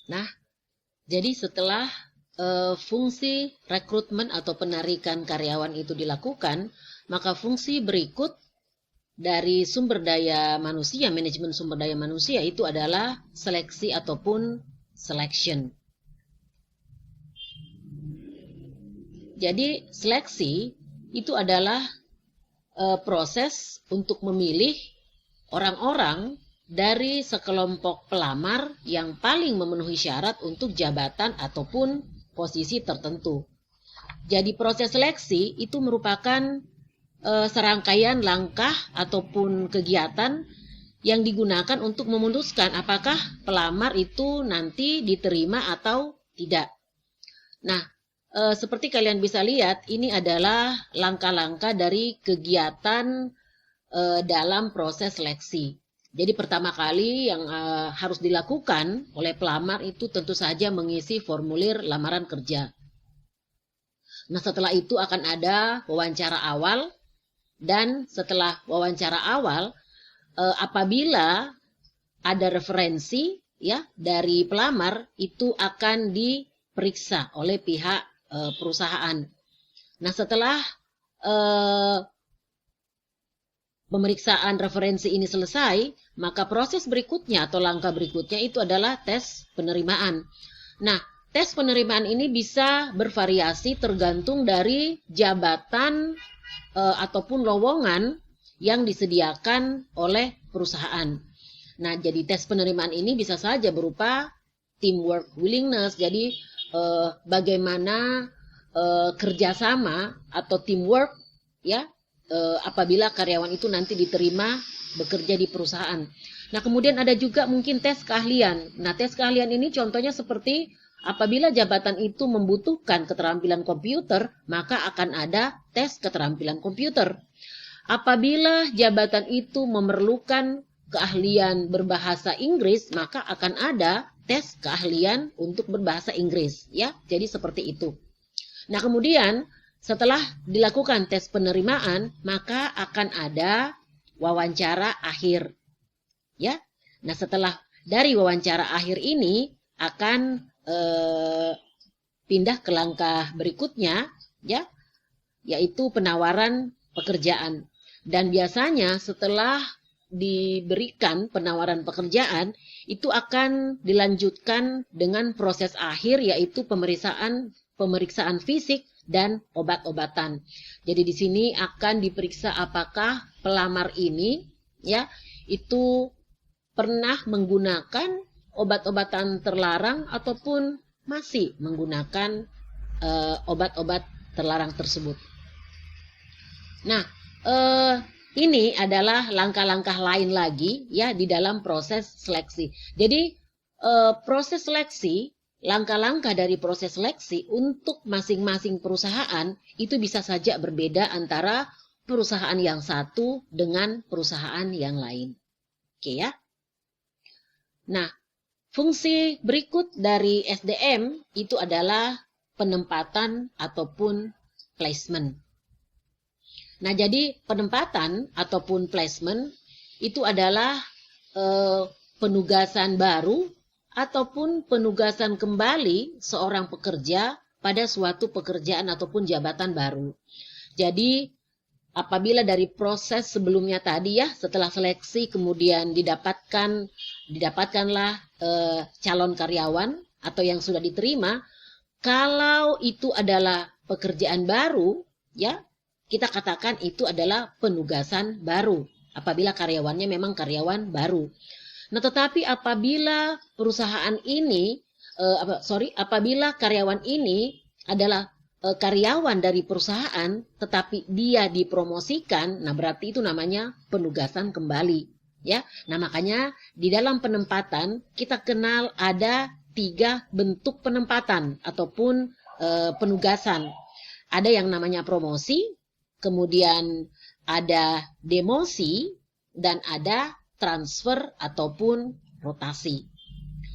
Nah, jadi setelah fungsi rekrutmen atau penarikan karyawan itu dilakukan, maka fungsi berikut dari sumber daya manusia, manajemen sumber daya manusia itu adalah seleksi ataupun selection. Jadi seleksi itu adalah proses untuk memilih orang-orang dari sekelompok pelamar yang paling memenuhi syarat untuk jabatan ataupun posisi tertentu. Jadi proses seleksi itu merupakan serangkaian langkah ataupun kegiatan yang digunakan untuk memutuskan apakah pelamar itu nanti diterima atau tidak. Nah, seperti kalian bisa lihat, ini adalah langkah-langkah dari kegiatan dalam proses seleksi. Jadi pertama kali yang harus dilakukan oleh pelamar itu tentu saja mengisi formulir lamaran kerja. Nah, setelah itu akan ada wawancara awal, dan setelah wawancara awal, apabila ada referensi ya dari pelamar, itu akan diperiksa oleh pihak perusahaan. Nah, setelah pemeriksaan referensi ini selesai, maka proses berikutnya atau langkah berikutnya itu adalah tes penerimaan. Nah, tes penerimaan ini bisa bervariasi tergantung dari jabatan ataupun lowongan yang disediakan oleh perusahaan. Nah, jadi tes penerimaan ini bisa saja berupa teamwork willingness. Jadi bagaimana kerjasama atau teamwork ya apabila karyawan itu nanti diterima bekerja di perusahaan. Nah, kemudian ada juga mungkin tes keahlian. Nah, tes keahlian ini contohnya seperti apabila jabatan itu membutuhkan keterampilan komputer, maka akan ada tes keterampilan komputer. Apabila jabatan itu memerlukan keahlian berbahasa Inggris, maka akan ada tes keahlian untuk berbahasa Inggris, ya. Jadi seperti itu. Nah, kemudian setelah dilakukan tes penerimaan, maka akan ada wawancara akhir. Ya. Nah, setelah dari wawancara akhir ini akan pindah ke langkah berikutnya, ya, yaitu penawaran pekerjaan. Dan biasanya setelah diberikan penawaran pekerjaan, itu akan dilanjutkan dengan proses akhir, yaitu pemeriksaan fisik dan obat-obatan. Jadi di sini akan diperiksa apakah pelamar ini ya itu pernah menggunakan obat-obatan terlarang ataupun masih menggunakan obat-obat terlarang tersebut. Nah, ini adalah langkah-langkah lain lagi ya di dalam proses seleksi. Jadi proses seleksi, langkah-langkah dari proses seleksi untuk masing-masing perusahaan itu bisa saja berbeda antara perusahaan yang satu dengan perusahaan yang lain. Oke ya. Nah, fungsi berikut dari SDM itu adalah penempatan ataupun placement. Nah, jadi penempatan ataupun placement itu adalah penugasan baru ataupun penugasan kembali seorang pekerja pada suatu pekerjaan ataupun jabatan baru. Jadi apabila dari proses sebelumnya tadi ya, setelah seleksi kemudian didapatkanlah calon karyawan atau yang sudah diterima, kalau itu adalah pekerjaan baru ya, kita katakan itu adalah penugasan baru apabila karyawannya memang karyawan baru. Nah, tetapi apabila perusahaan ini, apabila karyawan ini adalah karyawan dari perusahaan, tetapi dia dipromosikan, nah berarti itu namanya penugasan kembali, ya. Nah, makanya di dalam penempatan kita kenal ada 3 bentuk penempatan ataupun penugasan. Ada yang namanya promosi, kemudian ada demosi, dan ada transfer ataupun rotasi.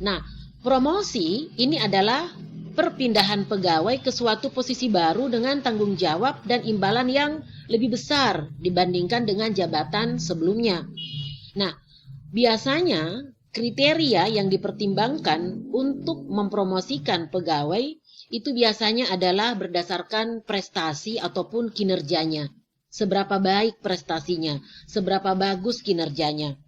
Nah, promosi ini adalah perpindahan pegawai ke suatu posisi baru dengan tanggung jawab dan imbalan yang lebih besar dibandingkan dengan jabatan sebelumnya. Nah, biasanya kriteria yang dipertimbangkan untuk mempromosikan pegawai itu biasanya adalah berdasarkan prestasi ataupun kinerjanya. Seberapa baik prestasinya, seberapa bagus kinerjanya.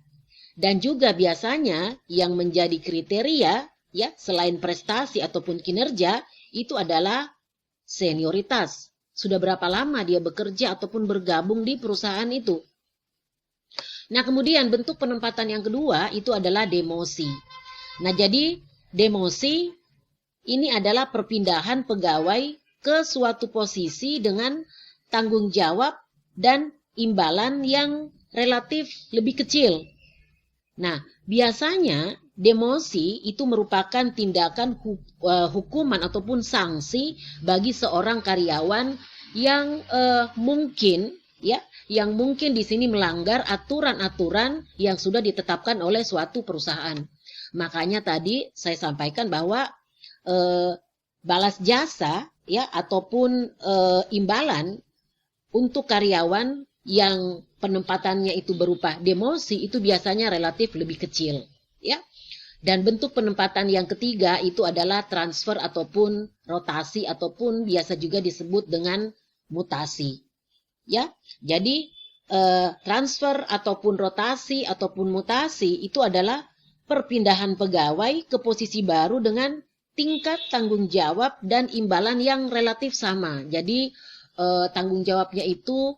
Dan juga biasanya yang menjadi kriteria ya selain prestasi ataupun kinerja itu adalah senioritas. Sudah berapa lama dia bekerja ataupun bergabung di perusahaan itu. Nah, kemudian bentuk penempatan yang kedua itu adalah demosi. Nah, jadi demosi ini adalah perpindahan pegawai ke suatu posisi dengan tanggung jawab dan imbalan yang relatif lebih kecil. Nah, biasanya demosi itu merupakan tindakan hukuman ataupun sanksi bagi seorang karyawan yang mungkin di sini melanggar aturan-aturan yang sudah ditetapkan oleh suatu perusahaan. Makanya tadi saya sampaikan bahwa balas jasa ya ataupun imbalan untuk karyawan yang penempatannya itu berupa demosi itu biasanya relatif lebih kecil, ya. Dan bentuk penempatan yang ketiga itu adalah transfer ataupun rotasi ataupun biasa juga disebut dengan mutasi, ya. Jadi transfer ataupun rotasi ataupun mutasi itu adalah perpindahan pegawai ke posisi baru dengan tingkat tanggung jawab dan imbalan yang relatif sama. Jadi tanggung jawabnya itu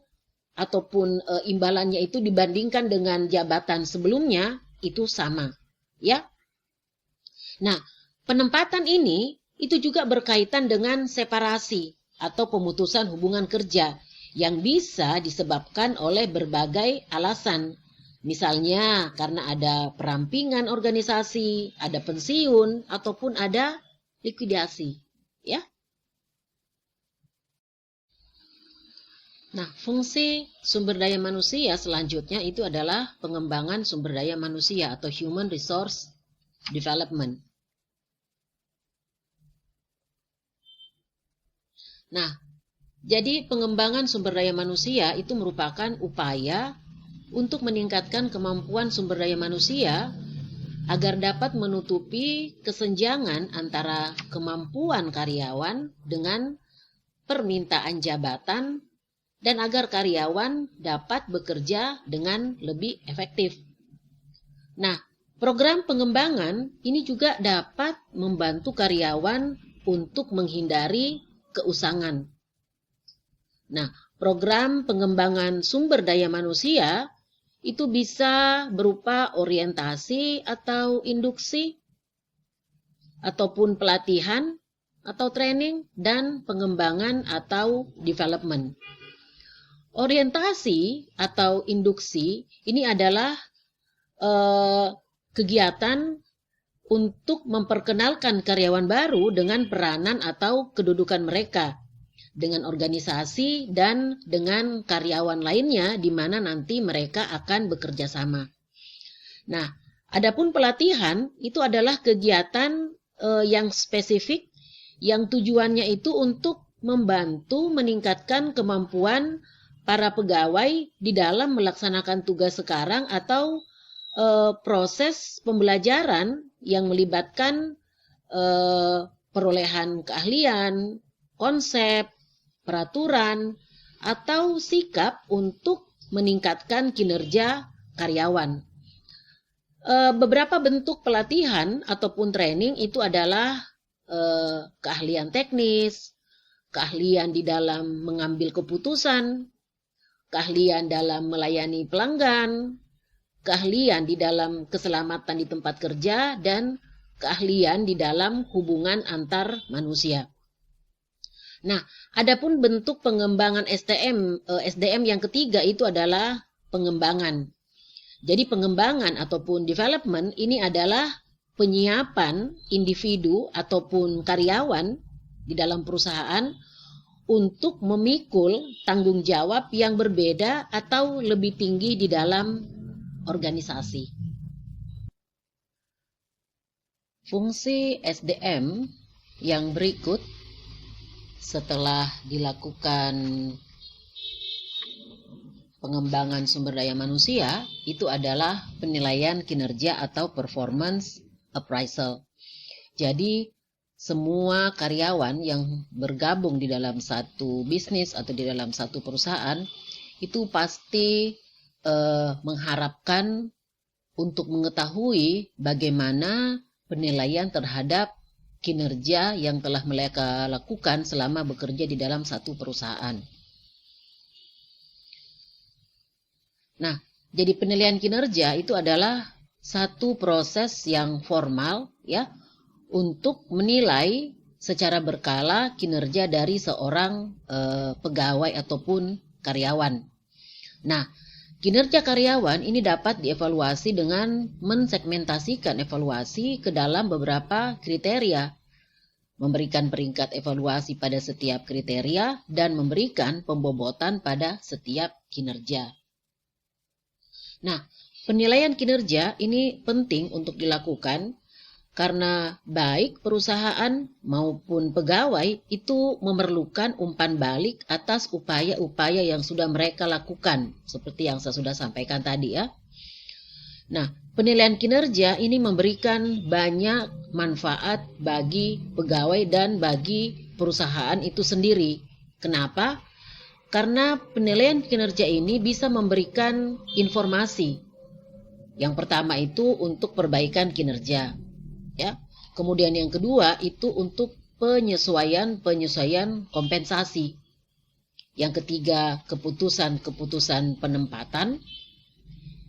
ataupun imbalannya itu dibandingkan dengan jabatan sebelumnya itu sama, ya. Nah, penempatan ini itu juga berkaitan dengan separasi atau pemutusan hubungan kerja yang bisa disebabkan oleh berbagai alasan. Misalnya karena ada perampingan organisasi, ada pensiun ataupun ada likuidasi, ya. Nah, fungsi sumber daya manusia selanjutnya itu adalah pengembangan sumber daya manusia atau human resource development. Nah, jadi pengembangan sumber daya manusia itu merupakan upaya untuk meningkatkan kemampuan sumber daya manusia agar dapat menutupi kesenjangan antara kemampuan karyawan dengan permintaan jabatan dan agar karyawan dapat bekerja dengan lebih efektif. Nah, program pengembangan ini juga dapat membantu karyawan untuk menghindari keusangan. Nah, program pengembangan sumber daya manusia itu bisa berupa orientasi atau induksi, ataupun pelatihan atau training, dan pengembangan atau development. Orientasi atau induksi ini adalah kegiatan untuk memperkenalkan karyawan baru dengan peranan atau kedudukan mereka dengan organisasi dan dengan karyawan lainnya di mana nanti mereka akan bekerja sama. Nah, adapun pelatihan itu adalah kegiatan yang spesifik yang tujuannya itu untuk membantu meningkatkan kemampuan para pegawai di dalam melaksanakan tugas sekarang atau proses pembelajaran yang melibatkan perolehan keahlian, konsep, peraturan, atau sikap untuk meningkatkan kinerja karyawan. Beberapa bentuk pelatihan ataupun training itu adalah keahlian teknis, keahlian di dalam mengambil keputusan, keahlian dalam melayani pelanggan, keahlian di dalam keselamatan di tempat kerja, dan keahlian di dalam hubungan antar manusia. Nah, adapun bentuk pengembangan SDM yang ketiga itu adalah pengembangan. Jadi pengembangan ataupun development ini adalah penyiapan individu ataupun karyawan di dalam perusahaan untuk memikul tanggung jawab yang berbeda atau lebih tinggi di dalam organisasi. Fungsi SDM yang berikut setelah dilakukan pengembangan sumber daya manusia itu adalah penilaian kinerja atau performance appraisal. Jadi semua karyawan yang bergabung di dalam satu bisnis atau di dalam satu perusahaan itu pasti mengharapkan untuk mengetahui bagaimana penilaian terhadap kinerja yang telah mereka lakukan selama bekerja di dalam satu perusahaan. Nah, jadi penilaian kinerja itu adalah satu proses yang formal ya untuk menilai secara berkala kinerja dari seorang pegawai ataupun karyawan. Nah, kinerja karyawan ini dapat dievaluasi dengan mensegmentasikan evaluasi ke dalam beberapa kriteria, memberikan peringkat evaluasi pada setiap kriteria, dan memberikan pembobotan pada setiap kinerja. Nah, penilaian kinerja ini penting untuk dilakukan karena baik perusahaan maupun pegawai itu memerlukan umpan balik atas upaya-upaya yang sudah mereka lakukan, seperti yang saya sudah sampaikan tadi ya. Nah, penilaian kinerja ini memberikan banyak manfaat bagi pegawai dan bagi perusahaan itu sendiri. Kenapa? Karena penilaian kinerja ini bisa memberikan informasi. Yang pertama itu untuk perbaikan kinerja. Ya. Kemudian yang kedua itu untuk penyesuaian kompensasi. Yang ketiga, keputusan penempatan.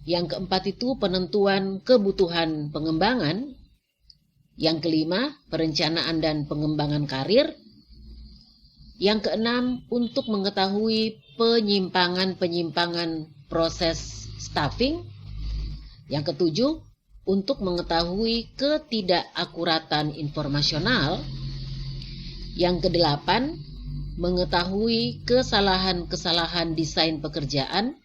Yang keempat itu penentuan kebutuhan pengembangan. Yang kelima, perencanaan dan pengembangan karir. Yang keenam, untuk mengetahui penyimpangan proses staffing. Yang ketujuh, untuk mengetahui ketidakakuratan informasional. Yang kedelapan, mengetahui kesalahan-kesalahan desain pekerjaan.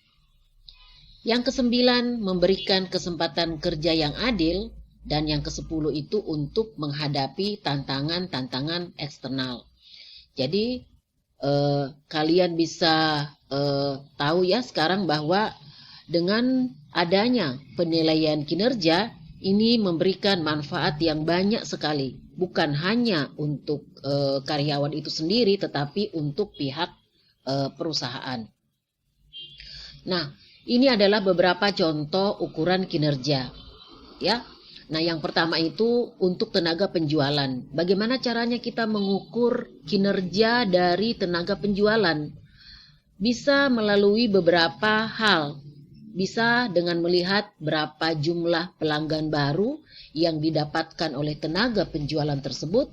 Yang kesembilan, memberikan kesempatan kerja yang adil. Dan yang kesepuluh itu untuk menghadapi tantangan-tantangan eksternal. Jadi kalian bisa tahu ya sekarang bahwa dengan adanya penilaian kinerja ini memberikan manfaat yang banyak sekali, bukan hanya untuk karyawan itu sendiri, tetapi untuk pihak perusahaan. Nah, ini adalah beberapa contoh ukuran kinerja, ya. Nah, yang pertama itu untuk tenaga penjualan. Bagaimana caranya kita mengukur kinerja dari tenaga penjualan? Bisa melalui beberapa hal. Bisa dengan melihat berapa jumlah pelanggan baru yang didapatkan oleh tenaga penjualan tersebut.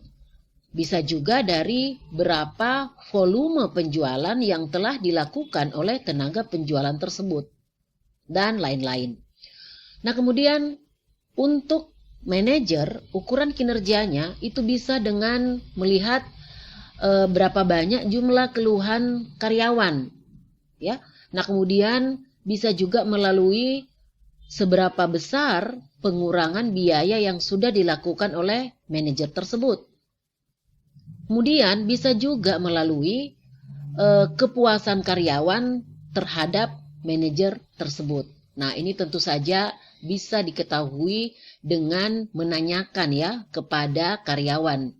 Bisa juga dari berapa volume penjualan yang telah dilakukan oleh tenaga penjualan tersebut. Dan lain-lain. Nah, kemudian untuk manajer, ukuran kinerjanya itu bisa dengan melihat berapa banyak jumlah keluhan karyawan. Ya. Nah, kemudian bisa juga melalui seberapa besar pengurangan biaya yang sudah dilakukan oleh manajer tersebut. Kemudian bisa juga melalui kepuasan karyawan terhadap manajer tersebut. Nah, ini tentu saja bisa diketahui dengan menanyakan ya kepada karyawan.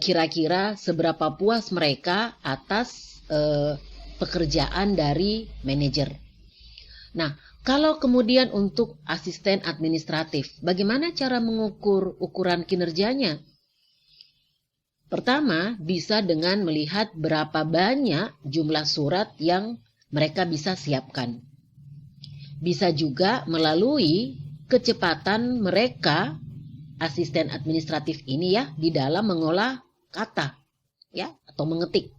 Kira-kira seberapa puas mereka atas pekerjaan dari manajer. Nah, kalau kemudian untuk asisten administratif, bagaimana cara mengukur ukuran kinerjanya? Pertama, bisa dengan melihat berapa banyak jumlah surat yang mereka bisa siapkan. Bisa juga melalui kecepatan mereka, asisten administratif ini ya, di dalam mengolah kata ya atau mengetik.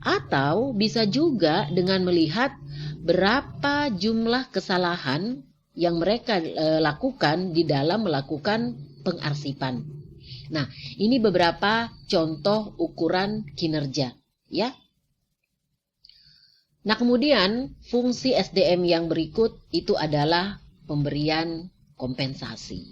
Atau bisa juga dengan melihat berapa jumlah kesalahan yang mereka lakukan di dalam melakukan pengarsipan. Nah, ini beberapa contoh ukuran kinerja, ya. Nah, kemudian fungsi SDM yang berikut itu adalah pemberian kompensasi.